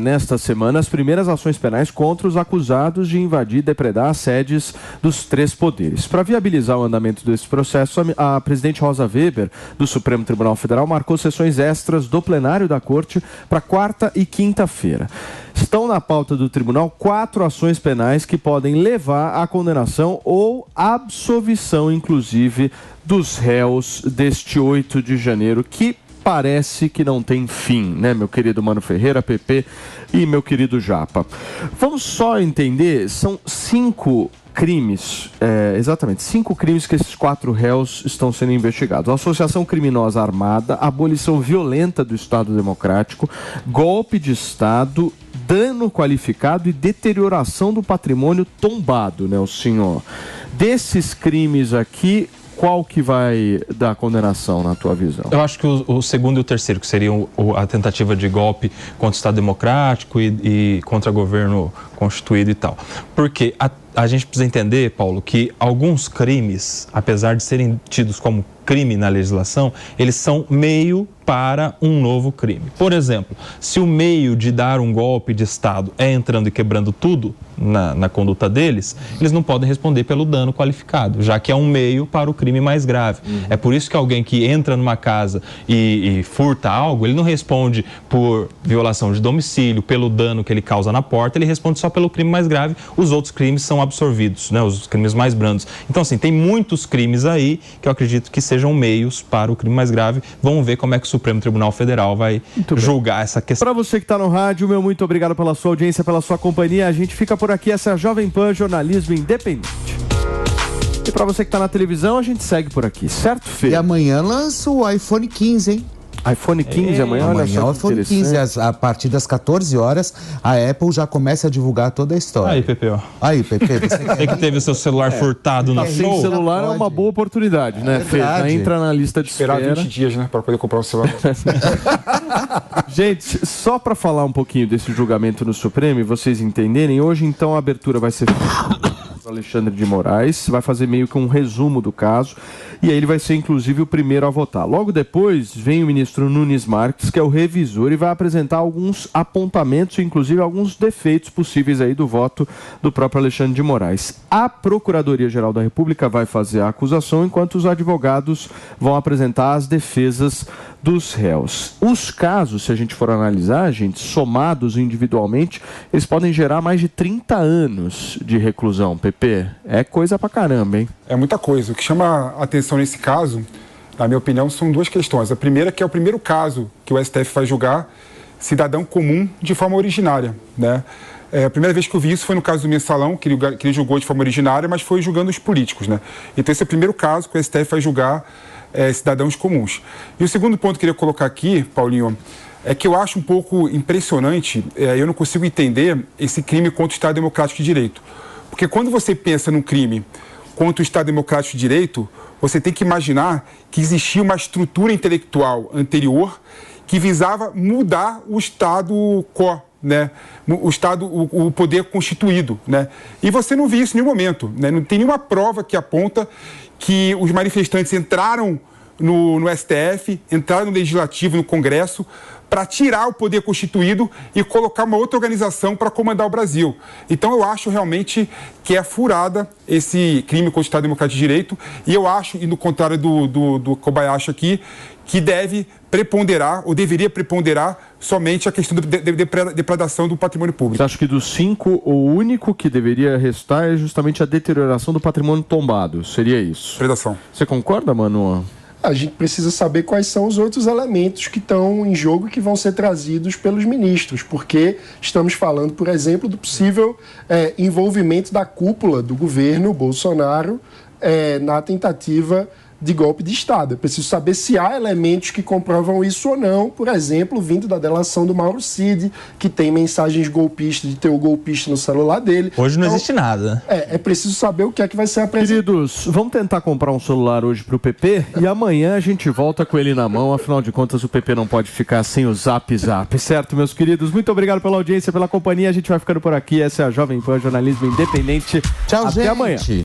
Nesta semana, as primeiras ações penais contra os acusados de invadir e depredar as sedes dos três poderes. Para viabilizar o andamento desse processo, a presidente Rosa Weber, do Supremo Tribunal Federal, marcou sessões extras do plenário da Corte para quarta e quinta-feira. Estão na pauta do tribunal 4 ações penais que podem levar à condenação ou absolvição, inclusive, dos réus deste 8 de janeiro, que parece que não tem fim, né, meu querido Mano Ferreira, PP e meu querido Japa. Vamos só entender, são 5 crimes, exatamente, 5 crimes que esses 4 réus estão sendo investigados. Associação criminosa armada, abolição violenta do Estado Democrático, golpe de Estado, dano qualificado e deterioração do patrimônio tombado, né, o senhor. Desses crimes aqui, qual que vai dar condenação, na tua visão? Eu acho que o segundo e o terceiro, que seriam a tentativa de golpe contra o Estado Democrático e contra o governo constituído e tal. Porque a gente precisa entender, Paulo, que alguns crimes, apesar de serem tidos como crime na legislação, eles são meio para um novo crime. Por exemplo, se o meio de dar um golpe de Estado é entrando e quebrando tudo na conduta deles, eles não podem responder pelo dano qualificado, já que é um meio para o crime mais grave. É por isso que alguém que entra numa casa e furta algo, ele não responde por violação de domicílio, pelo dano que ele causa na porta, ele responde só pelo crime mais grave. Os outros crimes são absorvidos, né, os crimes mais brandos. Então, assim, tem muitos crimes aí que eu acredito que sejam meios para o crime mais grave. Vamos ver como é que o Supremo Tribunal Federal vai julgar essa questão. Para você que está no rádio, meu muito obrigado pela sua audiência, pela sua companhia. A gente fica por aqui. Essa é a Jovem Pan, jornalismo independente. E para você que está na televisão, a gente segue por aqui, certo, Fê? E amanhã lança o iPhone 15, hein? iPhone 15 amanhã, olha só. Amanhã o iPhone 15, a partir das 14 horas, a Apple já começa a divulgar toda a história. Aí, Pepe, ó. Aí, Pepe, você que teve o seu celular furtado no show? Sem celular é uma boa oportunidade, né, Fê? Já entra na lista de espera. Esperar 20 dias, né, para poder comprar um celular. Gente, só para falar um pouquinho desse julgamento no Supremo e vocês entenderem, hoje então a abertura vai ser Alexandre de Moraes, vai fazer meio que um resumo do caso e aí ele vai ser inclusive o primeiro a votar. Logo depois vem o ministro Nunes Marques, que é o revisor, e vai apresentar alguns apontamentos, inclusive alguns defeitos possíveis aí do voto do próprio Alexandre de Moraes. A Procuradoria-Geral da República vai fazer a acusação, enquanto os advogados vão apresentar as defesas dos réus. Os casos, se a gente for analisar, gente, somados individualmente, eles podem gerar mais de 30 anos de reclusão, PP. É coisa pra caramba, hein? É muita coisa. O que chama a atenção nesse caso, na minha opinião, são 2 questões. A primeira, que é o primeiro caso que o STF vai julgar cidadão comum de forma originária, né? A primeira vez que eu vi isso foi no caso do Mensalão, que ele julgou de forma originária, mas foi julgando os políticos, né? Então esse é o primeiro caso que o STF vai julgar cidadãos comuns. E o segundo ponto que eu queria colocar aqui, Paulinho, é que eu acho um pouco impressionante, eu não consigo entender esse crime contra o Estado Democrático de Direito. Porque quando você pensa num crime contra o Estado Democrático de Direito, você tem que imaginar que existia uma estrutura intelectual anterior que visava mudar o Estado quo, né? O poder constituído, né? E você não viu isso em nenhum momento, né? Não tem nenhuma prova que aponta que os manifestantes entraram no STF, entraram no Legislativo, no Congresso, para tirar o poder constituído e colocar uma outra organização para comandar o Brasil. Então eu acho realmente que é furada esse crime contra o Estado Democrático de Direito, e eu acho, e no contrário do Kobayashi aqui, que deve preponderar, ou deveria preponderar, somente a questão da depredação do patrimônio público. Você acha que dos 5, o único que deveria restar é justamente a deterioração do patrimônio tombado? Seria isso? Depredação. Você concorda, Manu? A gente precisa saber quais são os outros elementos que estão em jogo e que vão ser trazidos pelos ministros, porque estamos falando, por exemplo, do possível envolvimento da cúpula do governo Bolsonaro na tentativa de golpe de Estado. É preciso saber se há elementos que comprovam isso ou não, por exemplo, vindo da delação do Mauro Cid, que tem mensagens golpistas, de ter o golpista no celular dele. Hoje não existe nada. É preciso saber o que é que vai ser apresentado. Queridos, vamos tentar comprar um celular hoje pro PP e amanhã a gente volta com ele na mão, afinal de contas o PP não pode ficar sem o Zap Zap, certo, meus queridos? Muito obrigado pela audiência, pela companhia, a gente vai ficando por aqui, essa é a Jovem Pan, jornalismo independente. Tchau, Até gente. amanhã.